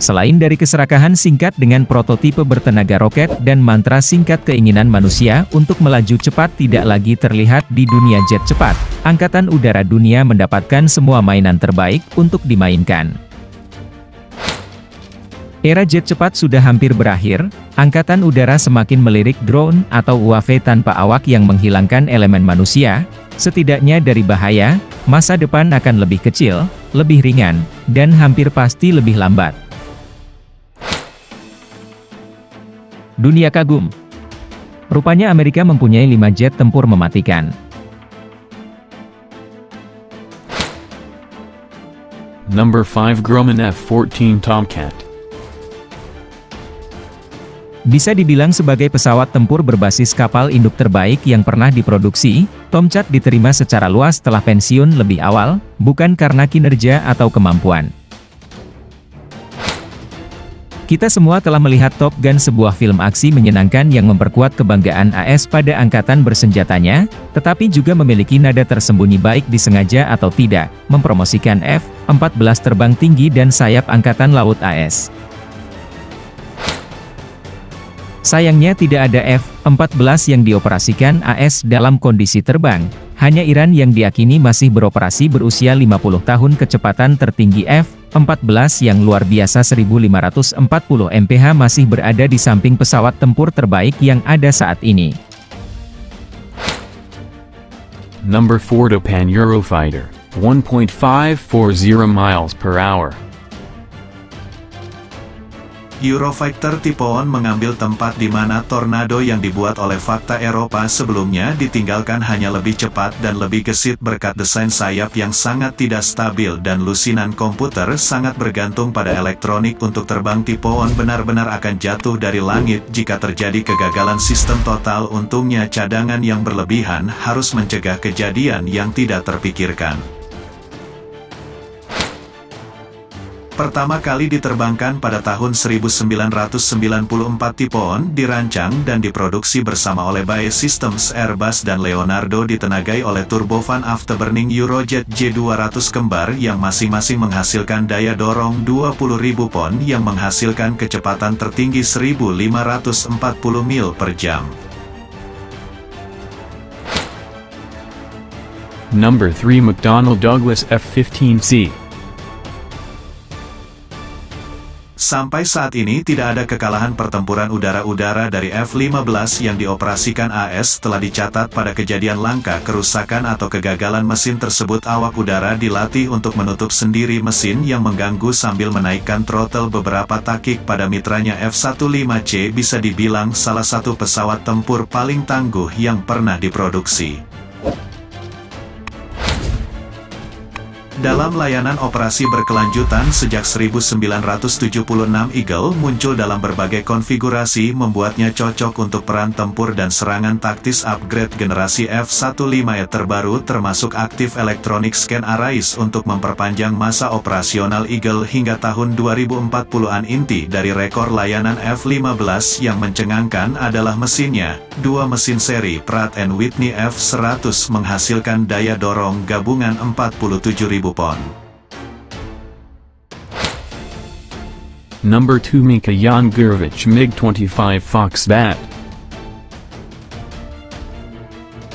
Selain dari keserakahan singkat dengan prototipe bertenaga roket dan mantra singkat keinginan manusia untuk melaju cepat tidak lagi terlihat di dunia jet cepat, Angkatan Udara Dunia mendapatkan semua mainan terbaik untuk dimainkan. Era jet cepat sudah hampir berakhir, Angkatan Udara semakin melirik drone atau UAV tanpa awak yang menghilangkan elemen manusia, setidaknya dari bahaya, masa depan akan lebih kecil, lebih ringan, dan hampir pasti lebih lambat. Dunia kagum. Rupanya Amerika mempunyai 5 jet tempur mematikan. Number 5 Grumman F-14 Tomcat. Bisa dibilang sebagai pesawat tempur berbasis kapal induk terbaik yang pernah diproduksi, Tomcat diterima secara luas setelah pensiun lebih awal, bukan karena kinerja atau kemampuan. Kita semua telah melihat Top Gun, sebuah film aksi menyenangkan yang memperkuat kebanggaan AS pada angkatan bersenjatanya, tetapi juga memiliki nada tersembunyi baik disengaja atau tidak, mempromosikan F-14 terbang tinggi dan sayap Angkatan Laut AS. Sayangnya tidak ada F-14 yang dioperasikan AS dalam kondisi terbang, hanya Iran yang diakini masih beroperasi berusia 50 tahun kecepatan tertinggi F-14 yang luar biasa 1540 mph masih berada di samping pesawat tempur terbaik yang ada saat ini. Number 4 Japan Eurofighter, 1.540 miles per hour. Eurofighter tipe On mengambil tempat di mana Tornado yang dibuat oleh Fakta Eropa sebelumnya ditinggalkan hanya lebih cepat dan lebih gesit berkat desain sayap yang sangat tidak stabil dan lusinan komputer sangat bergantung pada elektronik. Untuk terbang tipe On benar-benar akan jatuh dari langit jika terjadi kegagalan sistem total. Untungnya cadangan yang berlebihan harus mencegah kejadian yang tidak terpikirkan. Pertama kali diterbangkan pada tahun 1994, tipe On dirancang dan diproduksi bersama oleh BAE Systems Airbus dan Leonardo, ditenagai oleh turbofan afterburning Eurojet J200 kembar yang masing-masing menghasilkan daya dorong 20.000 pon yang menghasilkan kecepatan tertinggi 1.540 mil per jam. Number 3 McDonnell Douglas F-15C. Sampai saat ini tidak ada kekalahan pertempuran udara-udara dari F-15 yang dioperasikan AS. Telah dicatat pada kejadian langka kerusakan atau kegagalan mesin tersebut, awak udara dilatih untuk menutup sendiri mesin yang mengganggu sambil menaikkan throttle beberapa takik pada mitranya F-15C. Bisa dibilang salah satu pesawat tempur paling tangguh yang pernah diproduksi. Dalam layanan operasi berkelanjutan sejak 1976, Eagle muncul dalam berbagai konfigurasi, membuatnya cocok untuk peran tempur dan serangan taktis. Upgrade generasi F-15E terbaru termasuk Active Electronic Scan Arrays untuk memperpanjang masa operasional Eagle hingga tahun 2040-an. Inti dari rekor layanan F-15 yang mencengangkan adalah mesinnya. Dua mesin seri Pratt & Whitney F-100 menghasilkan daya dorong gabungan 47.000 pon. Number 2 Mikhail Gurevich MiG-25 Foxbat.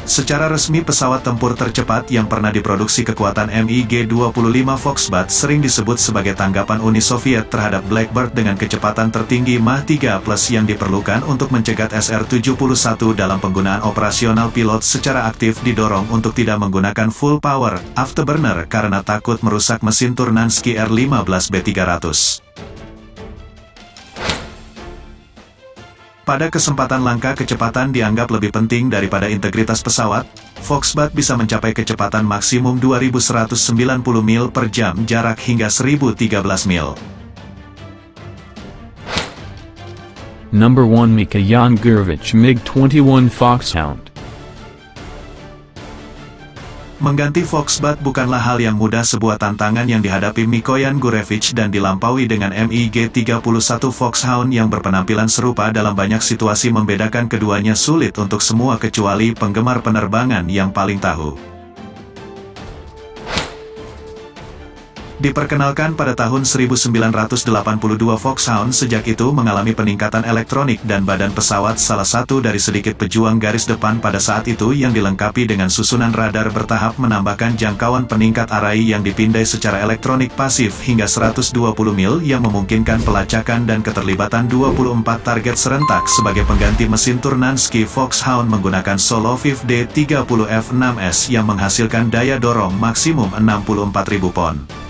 Secara resmi pesawat tempur tercepat yang pernah diproduksi kekuatan MiG-25 Foxbat sering disebut sebagai tanggapan Uni Soviet terhadap Blackbird dengan kecepatan tertinggi Mach 3+ yang diperlukan untuk mencegat SR-71 dalam penggunaan operasional. Pilot secara aktif didorong untuk tidak menggunakan full power afterburner karena takut merusak mesin Turnansky R-15B300. Pada kesempatan langka, kecepatan dianggap lebih penting daripada integritas pesawat. Foxbat bisa mencapai kecepatan maksimum 2190 mil per jam, jarak hingga 1013 mil. Number 1 Mikhail Gurevich MiG-21 Foxhound. Mengganti Foxbat bukanlah hal yang mudah, sebuah tantangan yang dihadapi Mikoyan Gurevich dan dilampaui dengan MiG-31 Foxhound yang berpenampilan serupa dalam banyak situasi. Membedakan keduanya sulit untuk semua kecuali penggemar penerbangan yang paling tahu. Diperkenalkan pada tahun 1982 Foxhound sejak itu mengalami peningkatan elektronik dan badan pesawat salah satu dari sedikit pejuang garis depan pada saat itu yang dilengkapi dengan susunan radar bertahap menambahkan jangkauan peningkat arai yang dipindai secara elektronik pasif hingga 120 mil yang memungkinkan pelacakan dan keterlibatan 24 target serentak sebagai pengganti mesin Turnansky. Foxhound menggunakan Soloviev D30F6S yang menghasilkan daya dorong maksimum 64.000 pon.